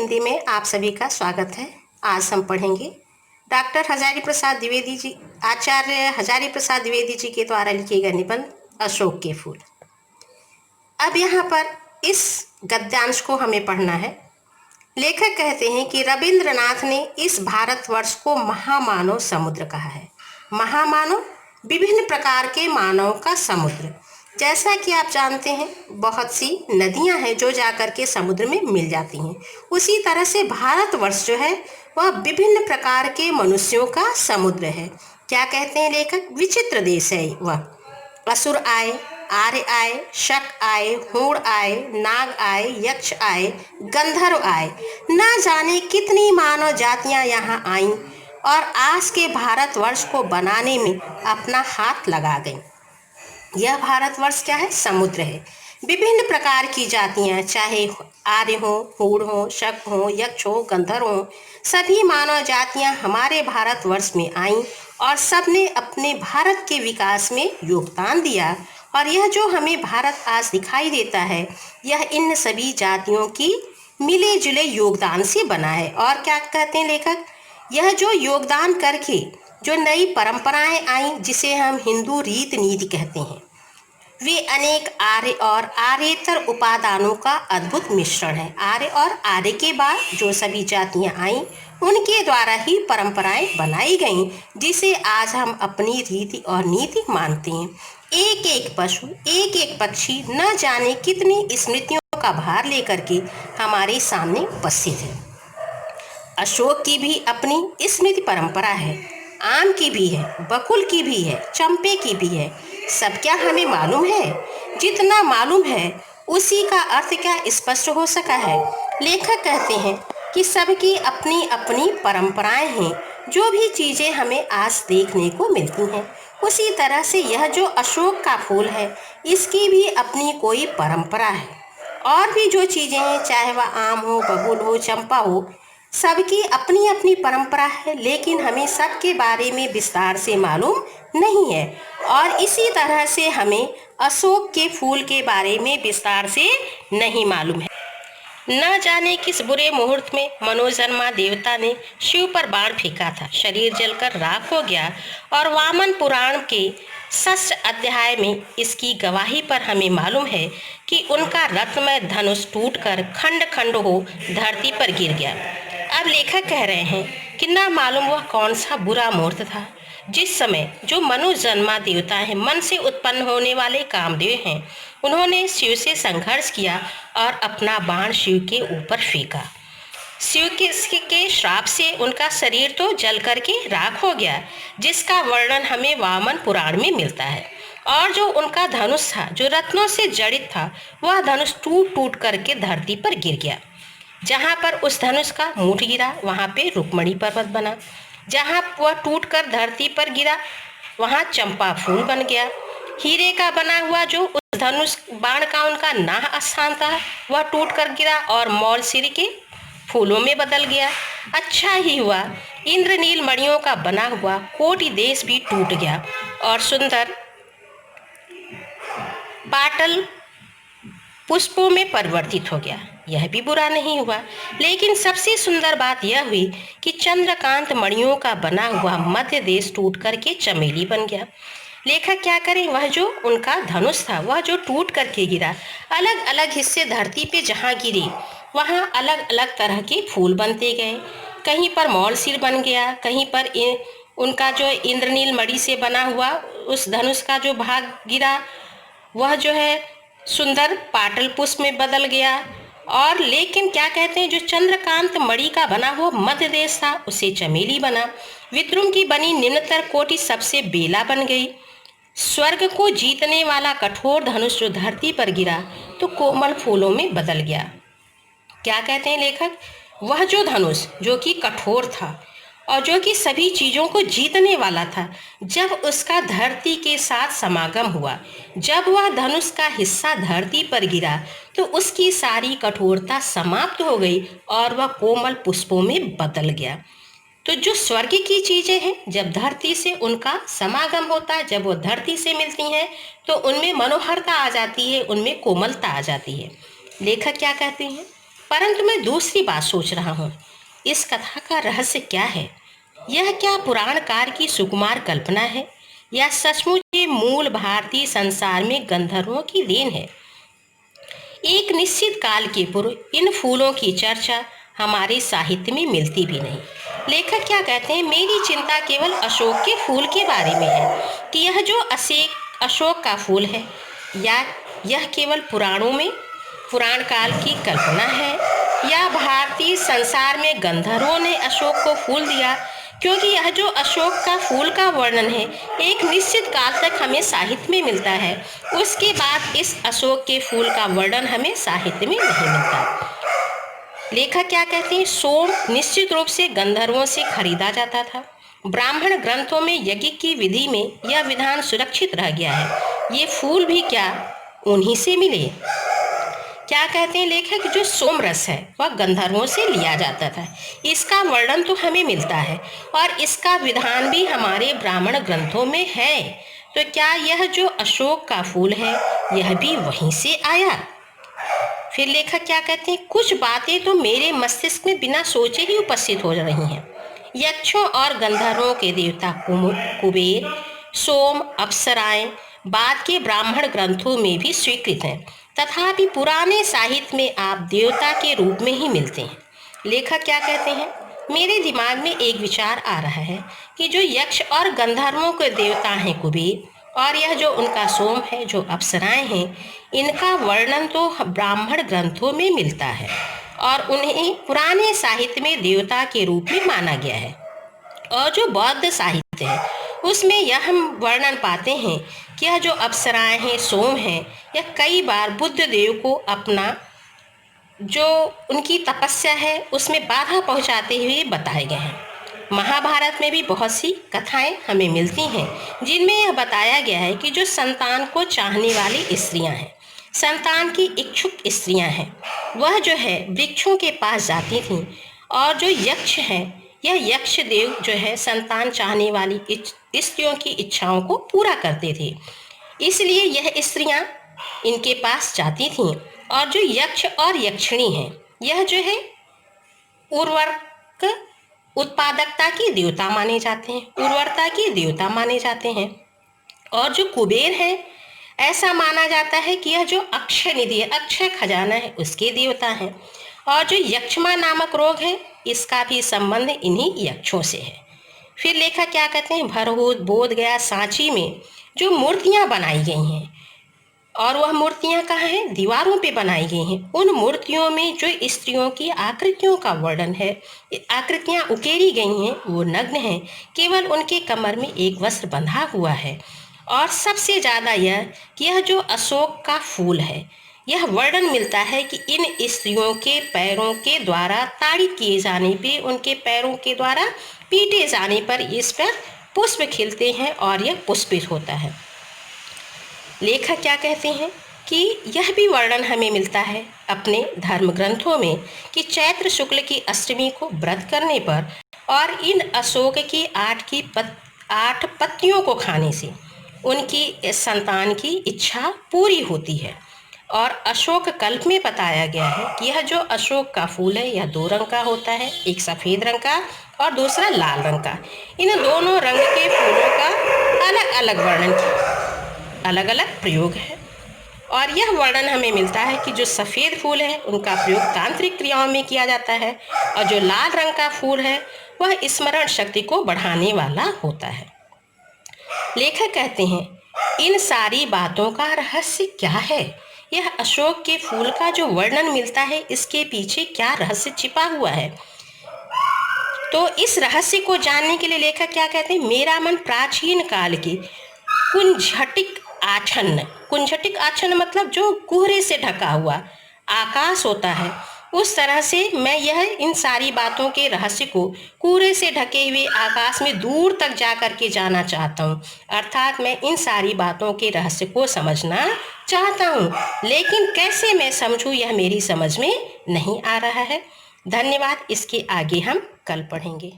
हिंदी में आप सभी का स्वागत है। आज हम पढ़ेंगे डॉक्टर हजारी प्रसाद द्विवेदी जी, आचार्य हजारी प्रसाद द्विवेदी जी के द्वारा लिखे गए निबंध अशोक के फूल। अब यहाँ पर इस गद्यांश को हमें पढ़ना है। लेखक कहते हैं कि रविंद्रनाथ ने इस भारतवर्ष को महामानव समुद्र कहा है। महामानव विभिन्न प्रकार के मानव का समुद्र। जैसा कि आप जानते हैं, बहुत सी नदियां हैं जो जाकर के समुद्र में मिल जाती हैं। उसी तरह से भारतवर्ष जो है वह विभिन्न प्रकार के मनुष्यों का समुद्र है। क्या कहते हैं लेखक? विचित्र देश है वह। असुर आए, आर्य आए, शक आए, हूण आए, नाग आए, यक्ष आए, गंधर्व आए, न जाने कितनी मानव जातियां यहाँ आईं और आज के भारतवर्ष को बनाने में अपना हाथ लगा गईं। यह भारतवर्ष क्या है? समुद्र है। विभिन्न प्रकार की जातियां, चाहे आर्य हो, हूण हो, शक हो, यक्ष हो, गंधर्व हो, सभी मानव जातियां हमारे भारतवर्ष में आईं और सबने अपने भारत के विकास में योगदान दिया। और यह जो हमें भारत आज दिखाई देता है, यह इन सभी जातियों की मिले जुले योगदान से बना है। और क्या कहते हैं लेखक? यह जो योगदान करके जो नई परंपराएं आई, जिसे हम हिंदू रीत नीति कहते हैं, वे अनेक आर्य और आर्येतर उपादानों का अद्भुत मिश्रण है। आर्य और आर्य के बाद जो सभी जातियां आईं, उनके द्वारा ही परंपराएं बनाई गईं, जिसे आज हम अपनी रीति और नीति मानते हैं। एक एक पशु, एक एक पक्षी न जाने कितनी स्मृतियों का भार लेकर के हमारे सामने उपस्थित है। अशोक की भी अपनी स्मृति परंपरा है, आम की भी है, बकुल की भी है, चंपे की भी है। सब क्या हमें मालूम है? जितना मालूम है उसी का अर्थ क्या स्पष्ट हो सका है। लेखक कहते हैं कि सबकी अपनी अपनी परंपराएं हैं। जो भी चीज़ें हमें आज देखने को मिलती हैं, उसी तरह से यह जो अशोक का फूल है, इसकी भी अपनी कोई परंपरा है। और भी जो चीज़ें हैं, चाहे वह आम हो, बबूल हो, चंपा हो, सबकी अपनी अपनी परंपरा है, लेकिन हमें सबके बारे में विस्तार से मालूम नहीं है। और इसी तरह से हमें अशोक के फूल के बारे में विस्तार से नहीं मालूम है। न जाने किस बुरे मुहूर्त में मनोजन्मा देवता ने शिव पर बाण फेंका था, शरीर जलकर राख हो गया। और वामन पुराण के 6 अध्याय में इसकी गवाही पर हमें मालूम है कि उनका रत्नमय धनुष टूटकर खंड खंड हो धरती पर गिर गया। अब लेखक कह रहे हैं कि न मालूम वह कौन सा बुरा मुहूर्त था जिस समय जो मनोजन्मा देवता है, मन से उत्पन्न होने वाले कामदेव हैं, उन्होंने शिव से संघर्ष किया और अपना बाण शिव के ऊपर फेंका। शिव के श्राप से उनका शरीर तो जल करके राख हो गया, जिसका वर्णन हमें वामन पुराण में मिलता है। और जो उनका धनुष था, जो रत्नों से जड़ित था, वह धनुष टूट टूट करके धरती पर गिर गया। जहाँ पर उस धनुष का मूठ गिरा, वहाँ पे रुक्मणी पर्वत बना। जहाँ वह टूटकर धरती पर गिरा, वहाँ चंपा फूल बन गया। हीरे का बना हुआ जो उस धनुष बाण का उनका नाह स्थान था, वह टूट कर गिरा और मौलसिरी के फूलों में बदल गया। अच्छा ही हुआ, इंद्रनील मणियों का बना हुआ कोटि देश भी टूट गया और सुंदर पाटल पुष्पों में परिवर्तित हो गया। यह भी बुरा नहीं हुआ, लेकिन सबसे सुंदर बात यह हुई कि चंद्रकांत मणियों का बना हुआ मध्य देश टूट करके चमेली बन गया। लेखक क्या करें? वह जो उनका धनुष था, वह जो टूट करके गिरा, अलग अलग हिस्से धरती पे जहाँ गिरे, वहाँ अलग अलग तरह के फूल बनते गए। कहीं पर मौलसिर बन गया, कहीं पर उनका जो इंद्रनील मणि से बना हुआ उस धनुष का जो भाग गिरा, वह जो है सुंदर पाटल पुष्प में बदल गया। और लेकिन क्या कहते हैं, जो चंद्रकांत मणि का बना हुआ मध्य देश था, उसे चमेली बना। विद्रुम की बनी निम्नतर कोटि सबसे बेला बन गई। स्वर्ग को जीतने वाला कठोर धनुष जो धरती पर गिरा, तो कोमल फूलों में बदल गया। क्या कहते हैं लेखक? वह जो धनुष जो कि कठोर था और जो कि सभी चीज़ों को जीतने वाला था, जब उसका धरती के साथ समागम हुआ, जब वह धनुष का हिस्सा धरती पर गिरा, तो उसकी सारी कठोरता समाप्त हो गई और वह कोमल पुष्पों में बदल गया। तो जो स्वर्ग की चीज़ें हैं, जब धरती से उनका समागम होता है, जब वो धरती से मिलती हैं, तो उनमें मनोहरता आ जाती है, उनमें कोमलता आ जाती है। लेखक क्या कहते हैं? परंतु मैं दूसरी बात सोच रहा हूँ, इस कथा का रहस्य क्या है? यह क्या पुराण काल की सुकुमार कल्पना है या सचमुच ये मूल भारतीय संसार में गंधर्वों की देन है? एक निश्चित काल के पूर्व इन फूलों की चर्चा हमारे साहित्य में मिलती भी नहीं। लेखक क्या कहते हैं, मेरी चिंता केवल अशोक के फूल के बारे में है कि यह जो अशोक का फूल है या यह केवल पुराण काल की कल्पना है या भारतीय संसार में गंधर्वों ने अशोक को फूल दिया, क्योंकि यह जो अशोक का फूल का वर्णन है एक निश्चित काल तक हमें साहित्य में मिलता है, उसके बाद इस अशोक के फूल का वर्णन हमें साहित्य में नहीं मिलता। लेखक क्या कहते हैं, सोम निश्चित रूप से गंधर्वों से खरीदा जाता था। ब्राह्मण ग्रंथों में यज्ञ की विधि में यह विधान सुरक्षित रह गया है। ये फूल भी क्या उन्हीं से मिले? क्या कहते हैं लेखक, जो सोम रस है वह गंधर्वों से लिया जाता था, इसका वर्णन तो हमें मिलता है और इसका विधान भी हमारे ब्राह्मण ग्रंथों में है। तो क्या यह जो अशोक का फूल है यह भी वहीं से आया? फिर लेखक क्या कहते हैं, कुछ बातें तो मेरे मस्तिष्क में बिना सोचे ही उपस्थित हो रही हैं। यक्षों और गंधर्वों के देवता कुबेर, सोम, अप्सराएं बाद के ब्राह्मण ग्रंथों में भी स्वीकृत हैं, तथापि पुराने साहित्य में आप देवता के रूप में ही मिलते हैं। लेखक क्या कहते हैं, मेरे दिमाग में एक विचार आ रहा है कि जो यक्ष और गंधर्वों के देवता हैं कुबेर, और यह जो उनका सोम है, जो अप्सराएं हैं, इनका वर्णन तो ब्राह्मण ग्रंथों में मिलता है और उन्हें पुराने साहित्य में देवता के रूप में माना गया है। और जो बौद्ध साहित्य है उसमें यह हम वर्णन पाते हैं कि यह जो अप्सराएं हैं, सोम हैं, यह कई बार बुद्ध देव को अपना जो उनकी तपस्या है उसमें बाधा पहुंचाते हुए बताए गए हैं। महाभारत में भी बहुत सी कथाएं हमें मिलती हैं जिनमें यह बताया गया है कि जो संतान को चाहने वाली स्त्रियां हैं, संतान की इच्छुक स्त्रियां हैं, वह जो है वृक्षों के पास जाती थीं और जो यक्ष हैं, यह यक्ष देव जो है संतान चाहने वाली स्त्रियों की इच्छाओं को पूरा करते थे, इसलिए यह स्त्रियां इनके पास जाती थीं। और जो यक्ष और यक्षिणी हैं, यह जो है उर्वरक उत्पादकता की देवता माने जाते हैं, उर्वरता की देवता माने जाते हैं। और जो कुबेर है, ऐसा माना जाता है कि यह जो अक्षय निधि है, अक्षय खजाना है, उसके देवता हैं। और जो यक्षमा नामक रोग है, इसका भी संबंध इन्हीं यक्षों से है। फिर लेखक क्या कहते हैं, भरहूत, बोधगया, सांची में जो मूर्तियां बनाई गई हैं, और वह मूर्तियां कहाँ हैं, दीवारों पे बनाई गई हैं। उन मूर्तियों में जो स्त्रियों की आकृतियों का वर्णन है, आकृतियां उकेरी गई हैं, वो नग्न हैं, केवल उनके कमर में एक वस्त्र बंधा हुआ है। और सबसे ज़्यादा यह कि यह जो अशोक का फूल है, यह वर्णन मिलता है कि इन स्त्रियों के पैरों के द्वारा ताड़ित किए जाने पे, उनके पैरों के द्वारा पीटे जाने पर इस पर पुष्प खिलते हैं और यह पुष्पित होता है। लेखक क्या कहते हैं कि यह भी वर्णन हमें मिलता है अपने धर्म ग्रंथों में कि चैत्र शुक्ल की अष्टमी को व्रत करने पर और इन अशोक की 8 पत्तियों को खाने से उनकी संतान की इच्छा पूरी होती है। और अशोक कल्प में बताया गया है कि यह जो अशोक का फूल है यह 2 रंग का होता है, एक सफ़ेद रंग का और दूसरा लाल रंग का। इन दोनों रंग के फूलों का अलग अलग वर्णन, अलग अलग प्रयोग है। और यह वर्णन हमें मिलता है कि जो सफ़ेद फूल है उनका प्रयोग तांत्रिक क्रियाओं में किया जाता है और जो लाल रंग का फूल है वह स्मरण शक्ति को बढ़ाने वाला होता है। लेखक कहते हैं, इन सारी बातों का रहस्य क्या है? यह अशोक के फूल का जो वर्णन मिलता है, इसके पीछे क्या रहस्य छिपा हुआ है? तो इस रहस्य को जानने के लिए लेखक क्या कहते हैं, मेरा मन प्राचीन काल की कुंजटिक आच्छन्न मतलब जो कोहरे से ढका हुआ आकाश होता है, उस तरह से मैं यह इन सारी बातों के रहस्य को कोहरे से ढके हुए आकाश में दूर तक जा कर के जाना चाहता हूँ। अर्थात मैं इन सारी बातों के रहस्य को समझना चाहता हूँ, लेकिन कैसे मैं समझूँ यह मेरी समझ में नहीं आ रहा है। धन्यवाद। इसके आगे हम कल पढ़ेंगे।